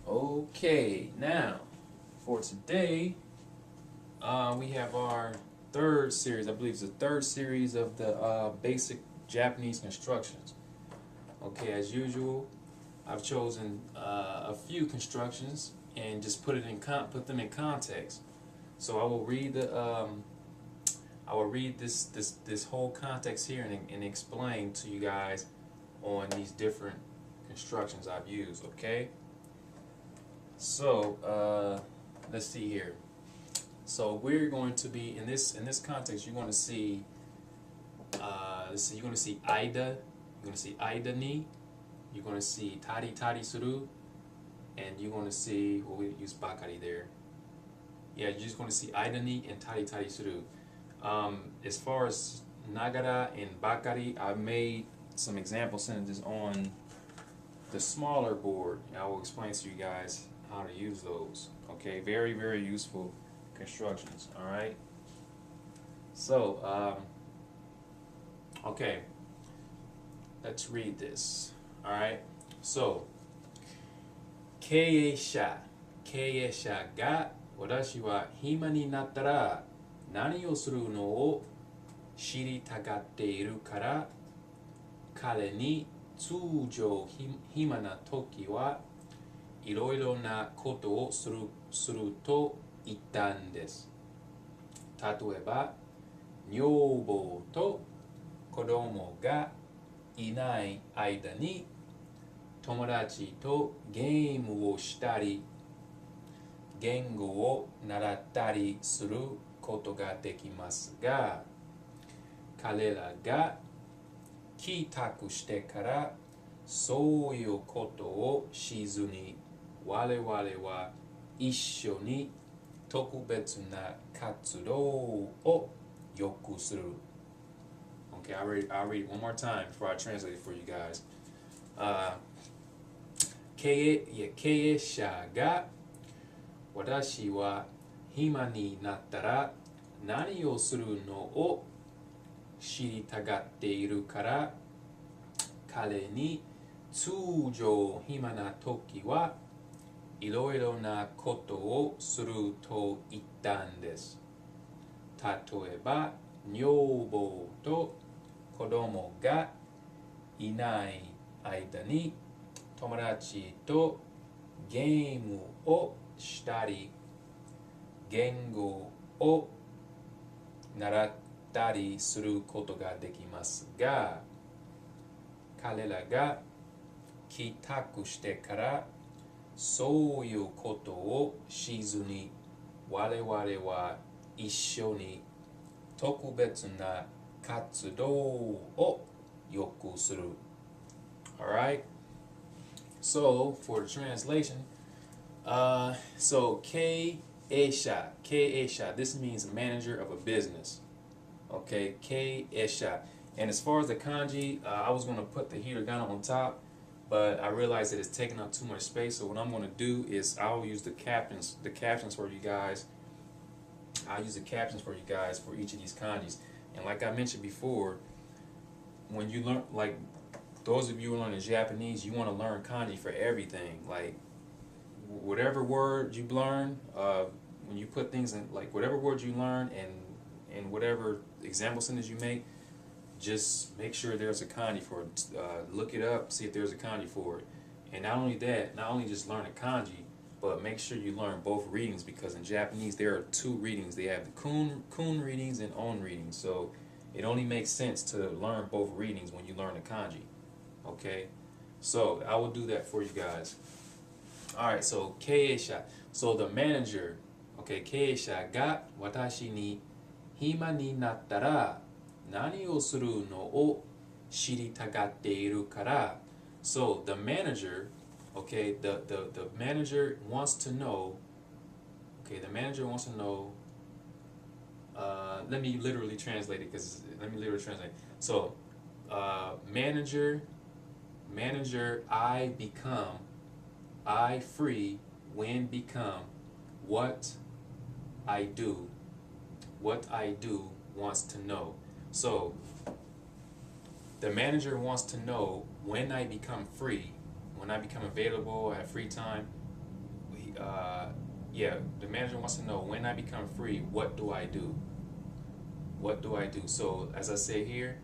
Okay, now for today, we have our third series. I believe it's the third series of the basic Japanese constructions. Okay, as usual, I've chosen a few constructions and just put them in context. So I will read this whole context here and explain to you guys on these different constructions I've used. Okay. So let's see here. So we're going to be in this context. You're going to see let's see. You're going to see Aida. You're going to see Aida ni. You're going to see Tari Tari Suru, and you're going to see we use Bakari there. Yeah, you're just going to see Aida ni and Tari Tari Suru. As far as Nagara and Bakari, I made some example sentences on the smaller board. I will explain to you guys how to use those. Okay, very, very useful constructions. All right. So, okay, let's read this. All right. So, 経営者が私は暇になったら何をするのを知りたがっているから彼に通常暇な時はいろいろなことをすると言ったんです。例えば、女房と子供がいない間に友達とゲームをしたり、言語を習ったりすることができますが、彼らが帰宅してからそういうことをしずに我々は一緒に特別な活動をよくする。Okay, I'll read it one more time before I translate it for you guys. 経営者が私は暇になったら何をするのを知りたがっているから彼に通常暇な時はいろいろなことをすると言ったんです。例えば、女房と子供がいない間に友達とゲームをしたり、言語を習ったりすることができますが、彼らが帰宅してからそういうことをしずに我々は一緒に特別な活動をよくする。Alright? So, for the translation, so K-Esha, this means manager of a business. Okay, K-Esha. And as far as the kanji, I was going to put the hiragana on top, but I realized that it's taking up too much space. So what I'm going to do is I'll use the captions for you guys. I'll use the captions for you guys for each of these kanjis. And like I mentioned before, when you learn, like those of you who are learning Japanese, you want to learn kanji for everything. Like whatever word you learn, when you put things in, like whatever word you learn and whatever example sentence you make, just make sure there's a kanji for it. Look it up, see if there's a kanji for it. And not only that, not only just learn a kanji, but make sure you learn both readings, because in Japanese there are two readings. They have the kun readings and on readings. So it only makes sense to learn both readings when you learn the kanji. Okay? So I will do that for you guys. Alright, so Keisha. So the manager, okay, Keisha ga watashi ni hima ni nattara nani o suru no o shiritagatte iru kara. So the manager, okay, the manager wants to know, okay, the manager wants to know, let me literally translate it, So, manager, I become, I free, when become, what I do wants to know. So, the manager wants to know when I become free, when I become available, I have free time, yeah, the manager wants to know when I become free, what do I do? What do I do? So as I say here,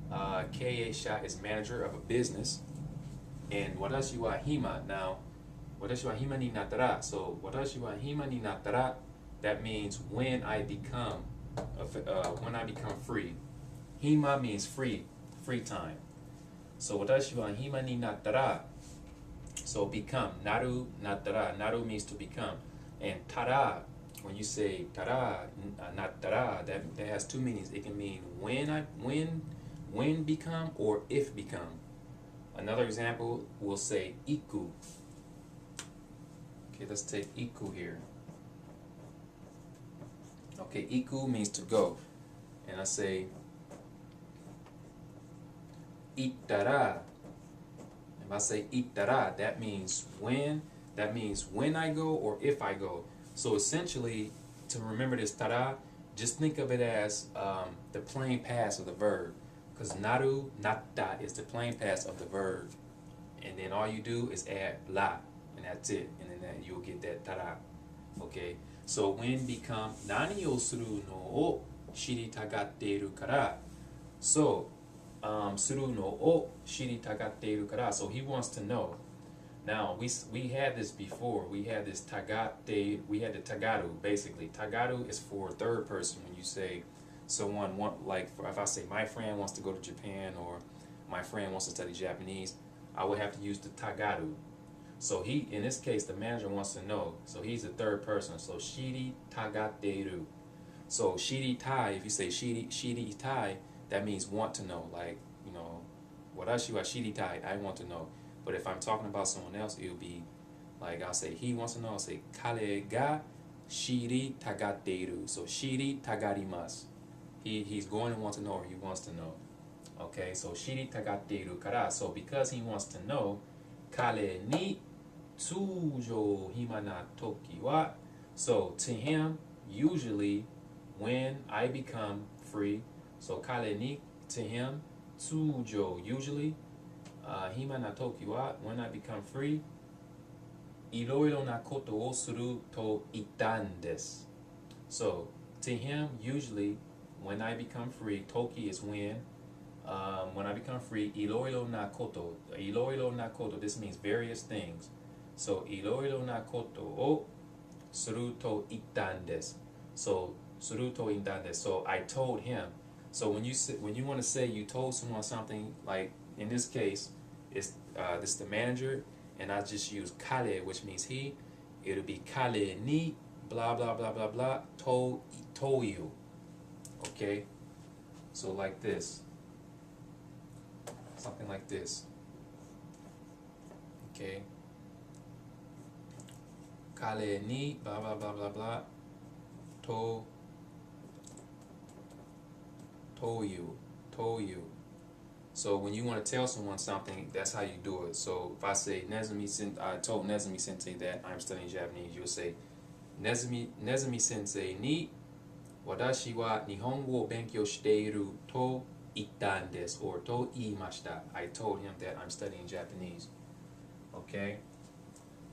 Keisha is manager of a business, and watashi wa hima. Now, watashi wa hima ni nattara. So watashi wa hima ni nattara, that means when I become free. Hima means free time. So watashi wa hima ni nattara. So become. Naru nattara. Naru means to become. And tara, when you say tara, nattara, that has two meanings. It can mean when become, or if become. Another example, we'll say iku. Okay, let's take iku here. Okay, iku means to go. And I say ittara. If I say ittara, that means when I go or if I go. So essentially, to remember this tara, just think of it as the plain past of the verb. Because naru, natta is the plain past of the verb. And then all you do is add la, and that's it. And then you'll get that tara. Okay? So when become nani o suru no o shiritagatteiru kara. So, suru no o shiritagatteiru kara. So he wants to know. Now, we had this before. We had this we had the tagatu, basically. Tagatu is for third person when you say someone if I say my friend wants to go to Japan, or my friend wants to study Japanese, I would have to use the tagatu. So in this case, the manager wants to know. So he's the third person. So shiri tagatteru. So shiri tai, if you say shiri tai, that means want to know. Like, watashi wa shiri tai, I want to know. But if I'm talking about someone else, it'll be like, I'll say he wants to know. I'll say kare ga shiri tagatteru. So shiri tagarimasu. He's going to want to know, or he wants to know. Okay, so shiri tagatteru kara. So because he wants to know, kare ni tsujo hima na toki wa. So to him, usually when I become free. So kare ni, to him, tsujo, usually. Hima na toki wa, when I become free. Iroiro na koto o suru to itan desu. So to him, usually when I become free, toki is when I become free, iroiro na koto. Iroiro na koto, this means various things. So iroiro na koto o suru to itan desu. So suru to itan desu. So I told him. So when you want to say you told someone something, like in this case, it's this is the manager, and I just use kare, which means he. It'll be kare ni blah blah blah blah blah told you. Okay, so like this, something like this. Okay, kare ni blah blah blah blah blah told you. So when you want to tell someone something, that's how you do it. So if I say I told Nezumi Sensei that I'm studying Japanese, you'll say Nezumi Sensei ni watashi wa nihongo o benkyou shiteiru to ittan desu, or to iimashita. I told him that I'm studying Japanese. Okay?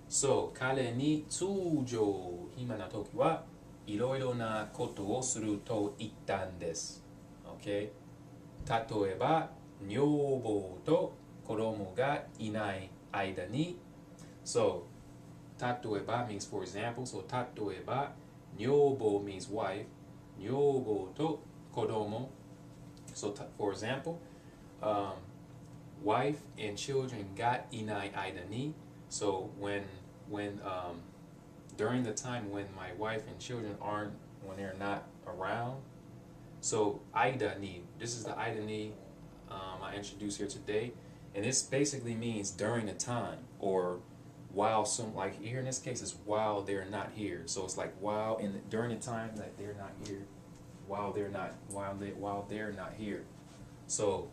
So kare ni tsujo hima na toki wa iroiro na koto o suru to ittan desu. Okay? Tatoeba 女房と子供がいない間に So, 例えば means for example. So, 例えば女房 means wife. 女房と子供 So, for example, wife and children がいない間に So, when during the time when my wife and children when they're not around. So, aida ni, this is the aida ni I introduced here today, and this basically means during the time, or while like here in this case is while they're not here. So it's like during the time that they're not here, while they're not here. So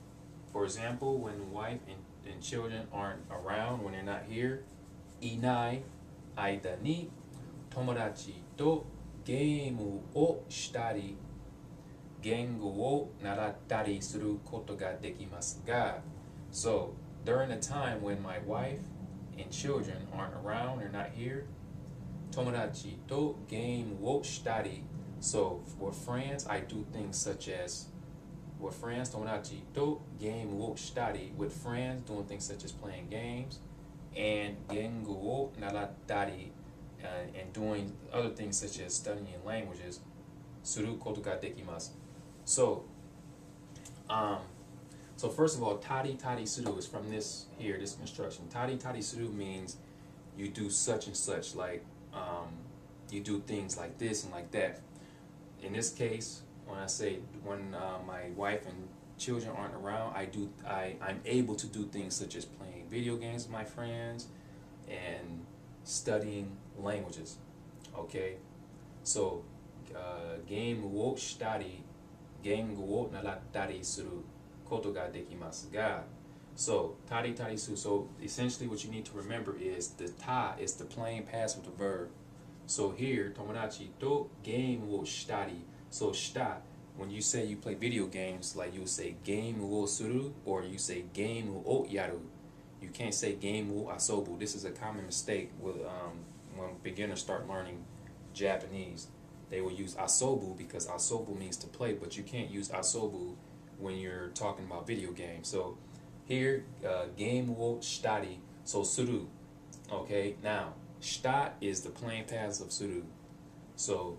for example, when wife and children aren't around, when they're not here, inai aida ni tomodachi to geimu o shitari gengo wo narattari suru koto ga dekimasu ga. So during the time when my wife and children aren't around, they're not here, Tomodachi to game wo shitari. So with friends, I do things such as with friends, tomodachi to game wo shitari. With friends, doing things such as playing games, and gengo wo narattari, and doing other things such as studying languages. Suru koto ga dekimasu. So, so first of all, tari tari suru is from this here, this construction. Tari tari suru means you do such and such, like you do things like this and like that. In this case, when I say when my wife and children aren't around, I'm able to do things such as playing video games with my friends and studying languages. Okay, so game wo shitari, gengo wo narattari suru koto ga dekimasu ga. So tari tari su. So essentially, what you need to remember is the ta is the plain past with the verb. So here, tomodachi to game wo shitari. So shita, when you say you play video games, like you say game wo suru or you say game wo yaru. You can't say game wo asobu. This is a common mistake with when beginners start learning Japanese. They will use asobu because asobu means to play, but you can't use asobu when you're talking about video games. So here, game wo shitari, so suru. Okay, now shita is the plain past of suru. So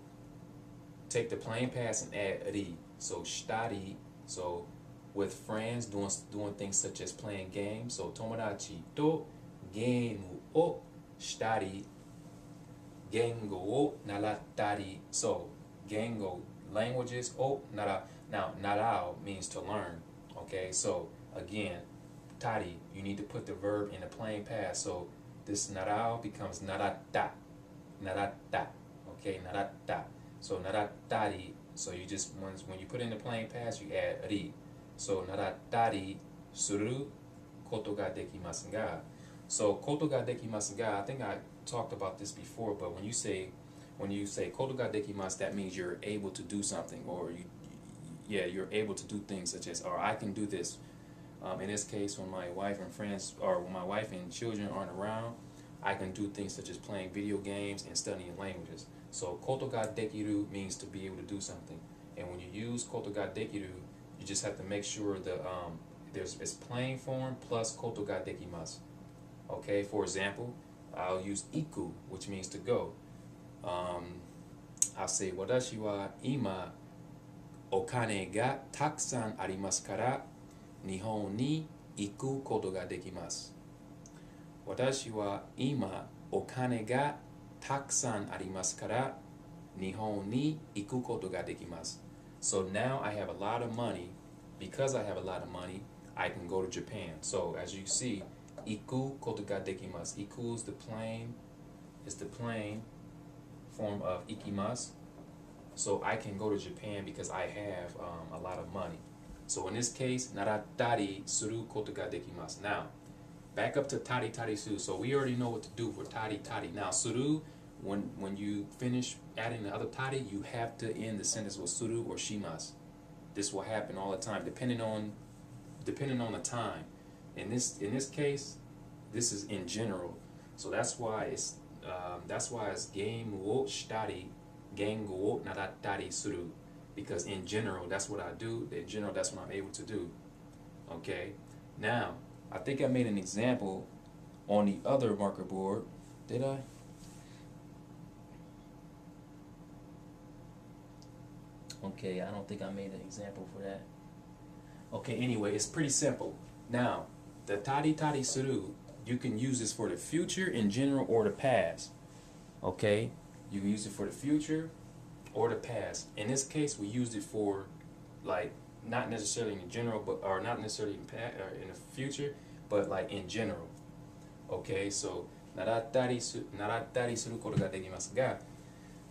take the plain past and add ri. So shitari. So with friends doing things such as playing games. So tomodachi to game o shitari, gengo o narattari. So gengo, languages, o nara. Now narao means to learn. Okay, so again, tari, you need to put the verb in the plain past. So this narao becomes naratta. Naratta. Okay, naratta. So narattari. So you just when you put in the plain past, you add ri. So narattari suru koto ga dekimasu ga. So koto ga dekimasu ga, I think I talked about this before, but when you say koto ga dekimasu, that means you're able to do something, or you're able to do things such as, or I can do this. In this case, when my wife and friends, or when my wife and children aren't around, I can do things such as playing video games and studying languages. So koto ga dekiru means to be able to do something. And when you use koto ga dekiru, you just have to make sure the it's plain form plus koto ga dekimasu. Okay, for example, I'll use iku, which means to go. I'll say watashi wa ima okane ga takusan arimasu kara Nihon ni iku koto ga dekimasu. Watashi wa ima okane ga takusan arimasu kara Nihon ni iku koto ga dekimasu. So now I have a lot of money. Because I have a lot of money, I can go to Japan. So as you see, iku koto ga dekimasu. Iku is the plain form of ikimasu. So I can go to Japan because I have a lot of money. So in this case, narattari suru koto ga dekimasu. Now, back up to tari tari suru. So we already know what to do for tari tari. Now suru, when you finish adding the other tari, you have to end the sentence with suru or shimasu. This will happen all the time, depending on the time. In this case, this is in general. So that's why it's game wo shitari, gengo wo narattari suru. Because in general, that's what I do. In general, that's what I'm able to do. Okay. Now, I think I made an example on the other marker board. Did I? Okay, I don't think I made an example for that. Okay, anyway, it's pretty simple. Now, the tari tari suru, you can use this for the future in general or the past. Okay, you can use it for the future or the past. In this case, we used it for, like, not necessarily in general, but or not necessarily in the future, but like in general. Okay, so narattari suru koto ga dekimasu ga.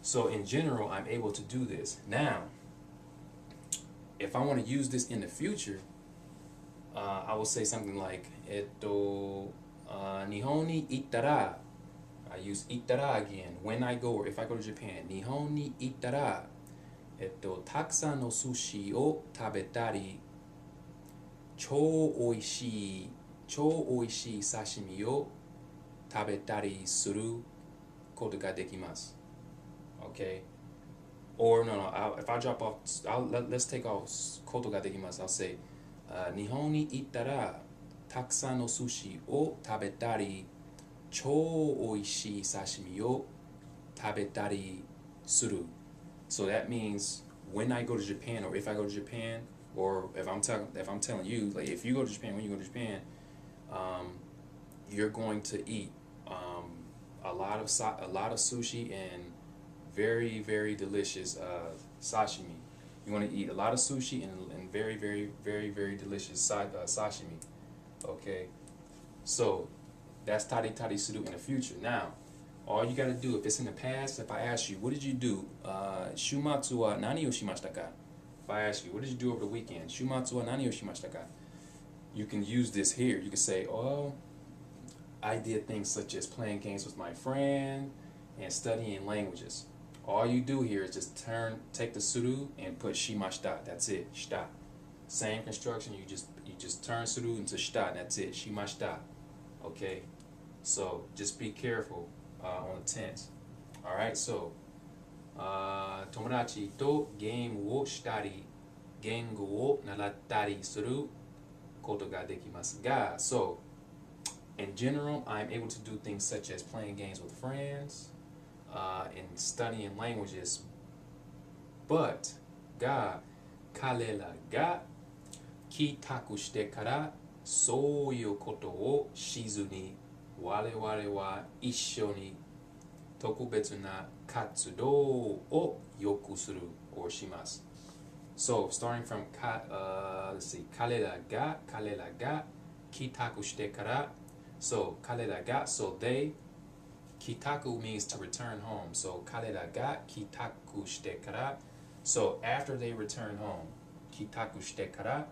So in general, I'm able to do this. Now, if I want to use this in the future, I will say something like, Nihon ni ittara. I use ittara again. When I go, or if I go to Japan, Nihon ni ittara, takusan no sushi o tabetari, chou oishii sashimi o tabetari suru koto ga dekimasu. Okay? Or no, if I drop off, let's take off koto ga dekimasu. I'll say, Nihon ni ittara takusan no sushi o tabetari chou oishii sashimi o tabetari suru. So that means when I go to Japan, or if I go to Japan, or if I'm telling you, like if you go to Japan, when you go to Japan, you're going to eat a lot of sushi and very, very delicious sashimi. You're going to eat a lot of sushi and very, very, very, very delicious sashimi. Okay, so that's tari tari suru in the future. Now, all you gotta do, if it's in the past, if I ask you, what did you do? Shumatsu wa nani o shimashita ka? If I ask you, what did you do over the weekend? Shumatsu wa nani o shimashita ka? You can use this here. You can say, oh, I did things such as playing games with my friend and studying languages. All you do here is just take the suru and put shimashita. That's it, shita. Same construction. You just turn suru into shita. That's it, shimashita. Okay, so just be careful on the tense. All right, so 友達とゲームをしたり、言語を習ったりすることができますが、so in general, I'm able to do things such as playing games with friends and studying languages. But が彼らが帰宅してからそういうことをしずに我々は一緒に特別な活動をよくする or します。So starting from let's see 彼らが帰宅してから so 彼らが so they 帰宅 means to return home. So 彼らが帰宅してから so after they return home 帰宅してから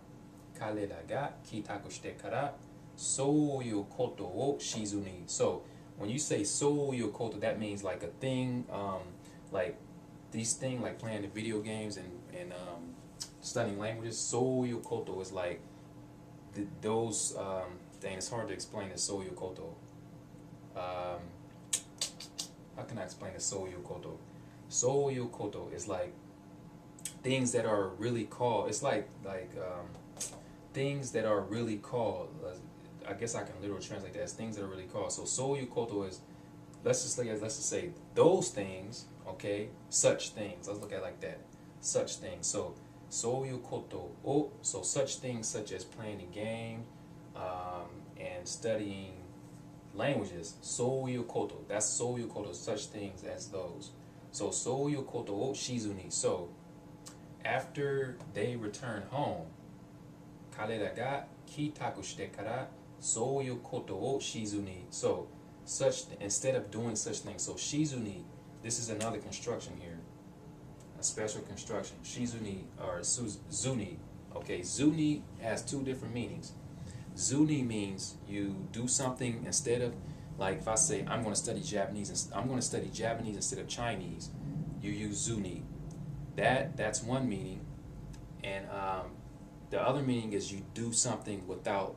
彼らが帰宅してからそういうことをしずに so when you say そういうこと that means like a thing like these things like playing the video games and studying languages そういうこと is like those dang, it's hard to explain the そういうこと how can I explain the そういうこと そういうこと is like things that are really called it's like things that are really called I guess I can literally translate that as things that are really called. So そういうこと is let's just say those things, okay, such things. Let's look at it like that. Such things. So そういうことを so such things such as playing a game and studying languages. そういうこと that's そういうこと such things as those. So そういうことをしずに so after they return home 彼らが帰宅してからそういうことをしずに so such instead of doing such things so shizuni this is another construction here a special construction shizuni or zuni okay zuni has two different meanings zuni means you do something instead of like if I say I'm going to study Japanese instead of Chinese you use zuni that's one meaning and the other meaning is you do something without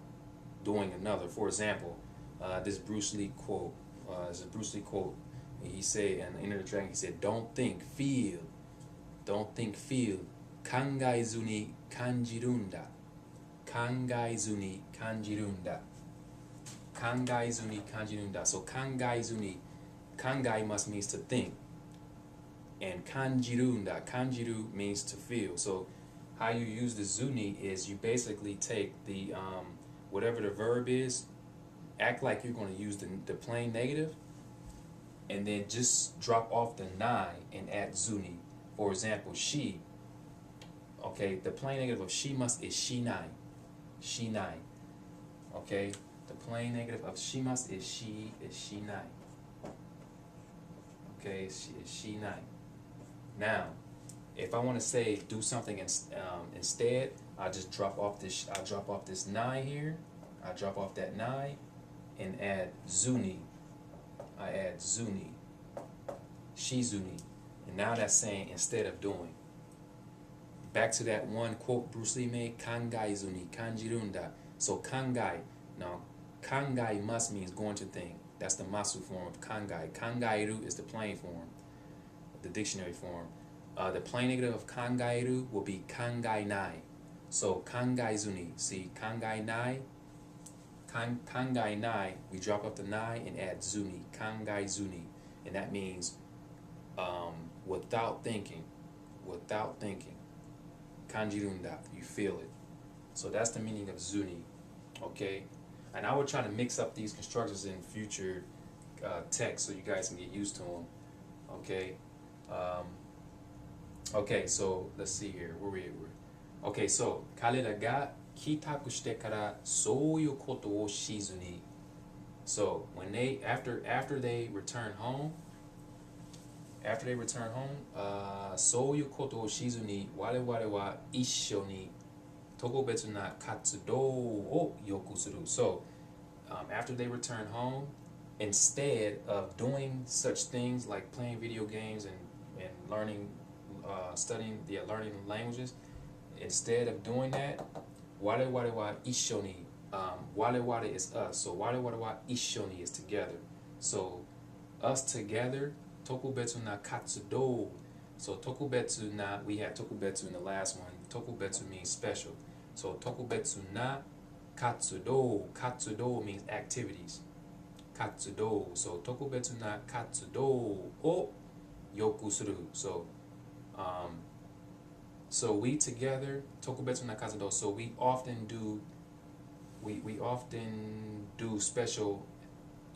doing another. For example, this Bruce Lee quote. He said in Enter the Dragon, he said, "Don't think, feel. Don't think, feel. Kangai ni kanjirunda. Kangai ni kanjirunda. Kangai ni kanjirunda." So kangai must means to think, and kanjiru means to feel. So how you use the zuni is you basically take the whatever the verb is, act like you're going to use the plain negative, and then just drop off the nai and add zuni. For example, she. Okay, the plain negative of she must is shinai. Shinai. Okay, the plain negative of she must is shinai. Okay, is shinai. Now, if I want to say do something instead, I just drop off this. I drop off this nai here. I drop off that nai, and add zuni. I add zuni, shizuni, and now that's saying instead of doing. Back to that one quote Bruce Lee made: "Kangai zuni kanjirunda." So kangai. Now, kangai must means going to think. That's the masu form of kangai. Kangairu is the plain form, the dictionary form. The plain negative of kangairu will be kangai nai. So kangai zuni. See, kangai nai. Kangai nai. We drop up the nai and add zuni. Kangai zuni, and that means without thinking. Without thinking. Kanjirunda. You feel it. So that's the meaning of zuni. Okay. And I will try to mix up these constructions in future texts so you guys can get used to them. Okay. Okay, so let's see here. Where we were. Okay, so 彼らが帰宅してからそういうことをしずに. So when they after they return home, そういうことをしずに我々は一緒に特別な活動をよくする. So after they return home, instead of doing such things like playing video games and learning, learning languages, instead of doing that, wale wa ishoni. Wale is us. So wale wa ishoni is together. So us together, tokubetsu na katsudo. So tokubetsu na, we had tokubetsu in the last one. Tokubetsu means special. So tokubetsu na katsudo. Katsudo means activities. Katsudo. So tokubetsu na katsudo o yoku suru. So we together, tokubetsu na katsudo. So we often do special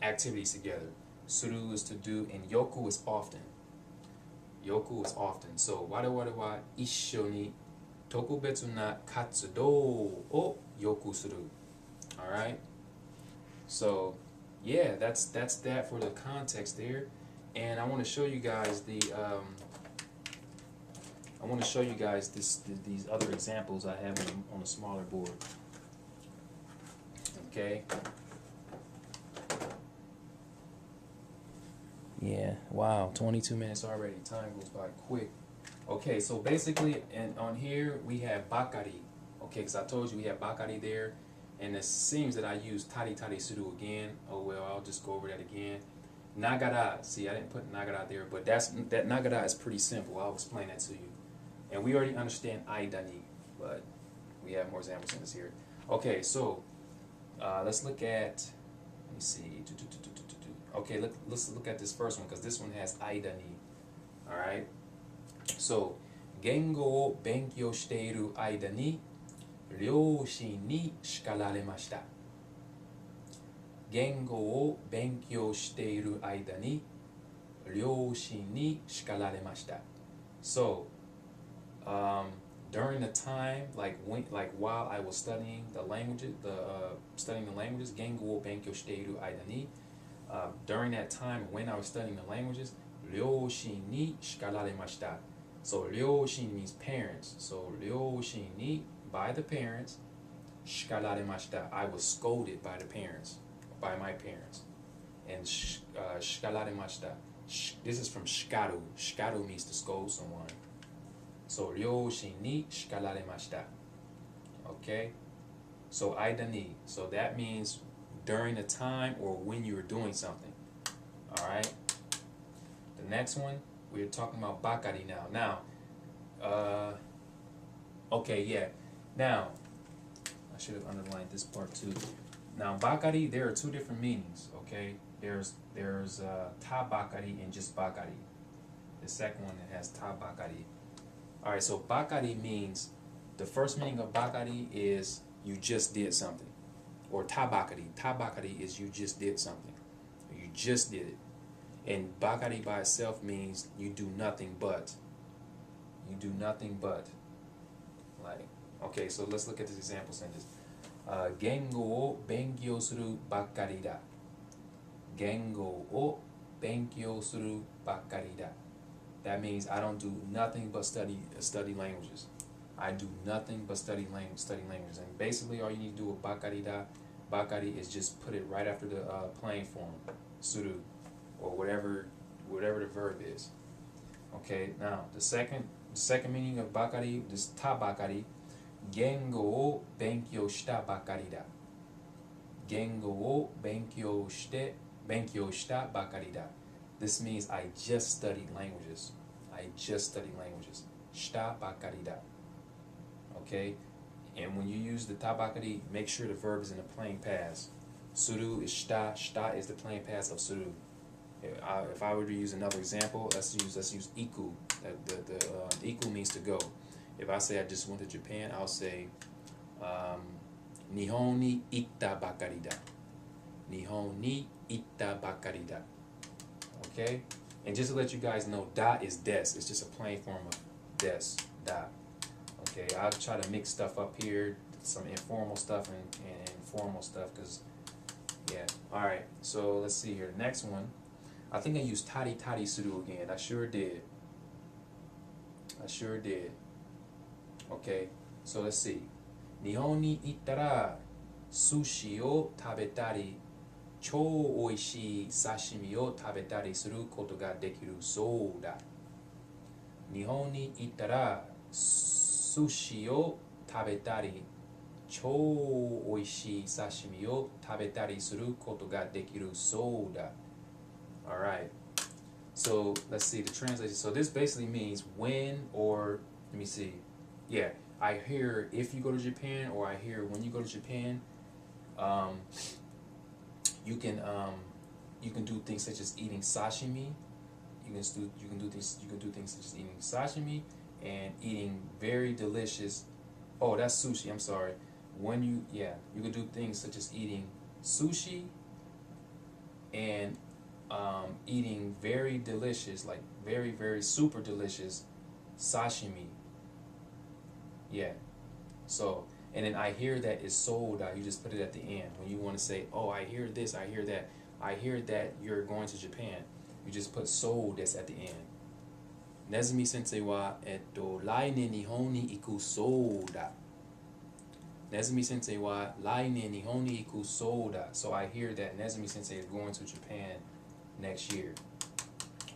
activities together. Suru is to do, and yoku is often. Yoku is often. So wada wa isho ni tokubetsu na katsudo o yoku suru. All right. So yeah, that's that for the context there, and I want to show you guys these other examples I have on a smaller board. Okay. Yeah. Wow. 22 minutes already. Time goes by quick. Okay. So basically, and on here we have bakari. Okay, because I told you we have bakari there. And it seems that I used tari suru again. Oh well, I'll just go over that again. Nagara. See, I didn't put Nagara there, but that Nagara is pretty simple. I'll explain that to you. And we already understand aidani, but we have more examples in this here. Okay, so let's look at. Let me see. Okay, let's look at this first one because this one has aidani. All right. So, 言語を勉強している間に両親に叱られました。言語を勉強している間に両親に叱られました。So, during the time, while I was studying the languages, languages, 言語を勉強している間に, during that time when I was studying the languages, 両親に叱られました. So, 両親 means parents. So, 両親に by the parents, 叱られました. I was scolded by my parents. And 叱られました. This is from shikaru. Shikaru means to scold someone. So, 両親に叱られました. Okay? So, 間に. So, that means during the time or when you were doing something. Alright? The next one, we're talking about bakari now. Okay, yeah. Now, I should have underlined this part too. Now, bakari, there are two different meanings, okay? There's ta bakari and just bakari. The second one that has ta bakari. Alright, so bakari means, the first meaning of bakari is you just did something. Or ta bakari. Ta bakari is you just did something. You just did it. And bakari by itself means you do nothing but. You do nothing but. Like, okay, so let's look at this example sentence. 言語を勉強するばっかりだ. 言語を勉強するばっかりだ. That means I don't do nothing but study languages. I do nothing but study languages. And basically all you need to do with bakari is just put it right after the plain form, suru, or whatever the verb is. Okay, now the second meaning of bakari, this ta bakari, 言語を勉強したばかりだ. 言語を勉強して Benkyou shita bakari da. This means I just studied languages. I just studied languages. Shita bakari da. Okay? And when you use the tabakari, make sure the verb is in the plain past. Suru is shita. Shita is the plain past of suru. If I were to use another example, let's use iku. Iku means to go. If I say I just went to Japan, I'll say Nihon ni itta bakari da. Nihon ni itta bakari da. Okay? And just to let you guys know, da is des. It's just a plain form of des. Da. Okay? I'll try to mix stuff up here, some informal stuff and formal stuff, because, yeah. Alright, so let's see here. The next one. I think I used tari tari suru again. I sure did. I sure did. Okay, so let's see. Nihon ni ittara sushi o tabetari, chou oishii sashimi o tabetari suru koto ga dekiru sou da. Nihon ni ittara sushi o tabetari, chou oishii sashimi o tabetari suru koto ga dekiru sou da. Alright, so let's see the translation. So this basically means when, or let me see. Yeah, I hear if you go to Japan, or I hear when you go to Japan, you can do things such as eating sashimi. You can do things such as eating sashimi and eating very delicious. Oh, that's sushi. I'm sorry. You can do things such as eating sushi and eating very delicious, like very, very super delicious sashimi. Yeah. So, and then I hear that is sold out. You just put it at the end. When you want to say, oh, I hear this, I hear that. I hear that you're going to Japan. You just put sold that's at the end. Nezumi sensei wa lainen nihon ni iku sou da. Nezumi sensei wa lainen nihon ni iku sou da. So I hear that Nezumi sensei is going to Japan next year.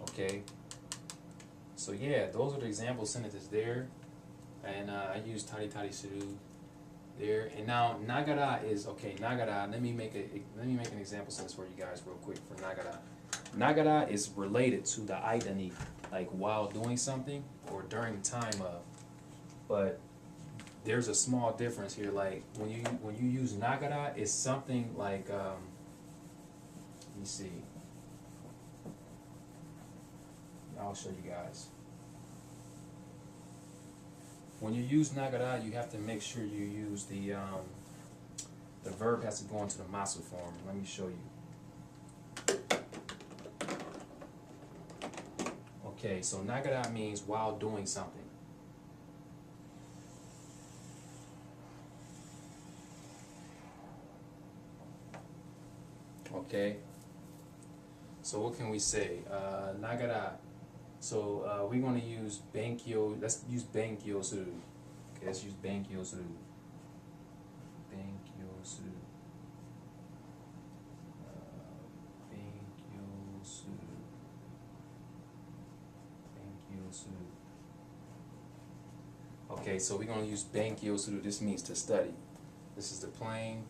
Okay, so yeah, those are the example sentences there, and I use tari tari suru there. And now Nagara is okay. Nagara. Let me make an example sentence for you guys real quick for Nagara. Nagara is related to the aidani, like while doing something or during time of. But there's a small difference here. Like when you use Nagara, it's something like let me see. I'll show you guys. When you use Nagara, you have to make sure you use the verb has to go into the masu form. Let me show you. Okay, so Nagara means while doing something. Okay. So what can we say? Nagara. So we're going to use Benkyo. Let's use Benkyo Suru. Okay, let's use Benkyo Suru. Benkyo Suru. Benkyo Suru. Benkyo Suru. Okay, so we're going to use Benkyo Suru. This means to study. This is the plain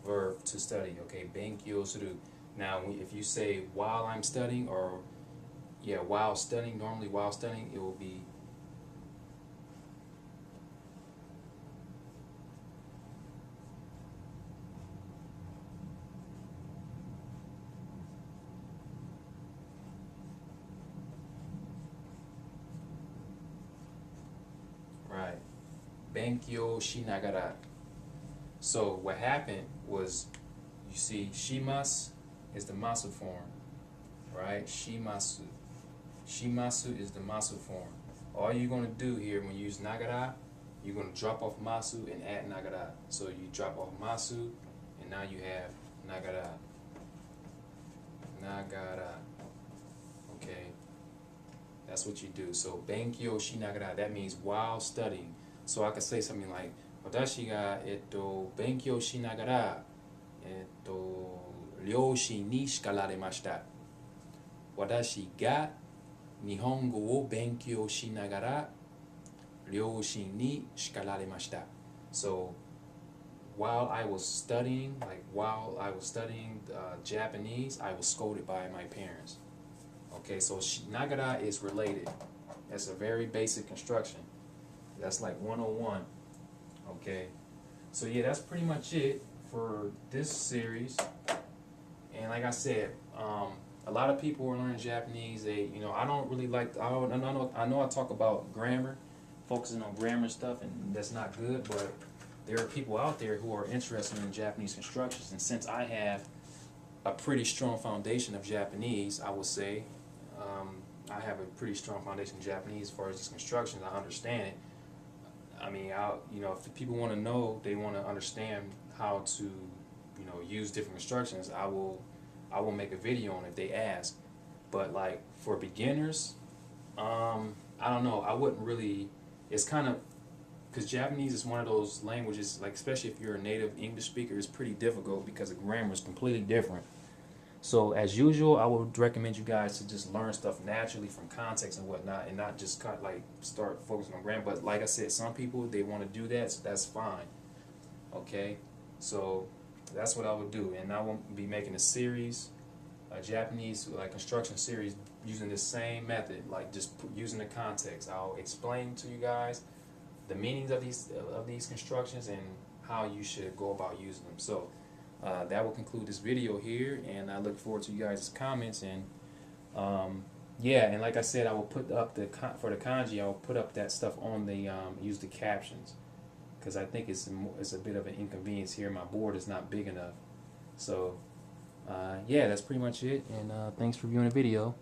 verb to study. Okay, Benkyo Suru. Now, if you say while I'm studying, or yeah, while studying, normally while studying, it will be right. Benkyo shinagara. So what happened was, you see, shimasu is the masu form, right? Shimasu. Shimasu is the masu form. All you're going to do here when you use Nagara, you're going to drop off masu and add Nagara. So you drop off masu, and now you have Nagara. Nagara. Okay? That's what you do. So Benkyo shinagara, that means while studying. So I could say something like, Watashi ga benkyo shinagara ryōshi ni shikaramashita. Watashi ga Nihongo wo benkyo shinagara ryōshi ni shikaramashita. So while I was studying, Japanese, I was scolded by my parents. Okay, so Nagara is related. That's a very basic construction. That's like 101. Okay, so yeah, that's pretty much it for this series. And like I said, a lot of people who are learning Japanese, I don't really like. I know I talk about grammar, focusing on grammar stuff, and that's not good. But there are people out there who are interested in Japanese constructions, and since I have a pretty strong foundation of Japanese, I would say, I have a pretty strong foundation of Japanese as far as these constructions. I understand it. I mean, if the people want to know, they want to understand how to, use different constructions. I will make a video on it if they ask. But like for beginners, I don't know. I wouldn't really. It's kind of because Japanese is one of those languages, like especially if you're a native English speaker, it's pretty difficult because the grammar is completely different. So as usual, I would recommend you guys to just learn stuff naturally from context and whatnot, and not just start focusing on grammar. But like I said, some people, they want to do that, so that's fine. Okay, so that's what I would do, and I won't be making a series, a Japanese construction series using the same method, like just using the context. I'll explain to you guys the meanings of these constructions and how you should go about using them. So that will conclude this video here, and I look forward to you guys' comments. And yeah, and like I said, I will put up for the kanji, I will put up that stuff on the use the captions, because I think it's a bit of an inconvenience here. My board is not big enough. So yeah, that's pretty much it, and thanks for viewing the video.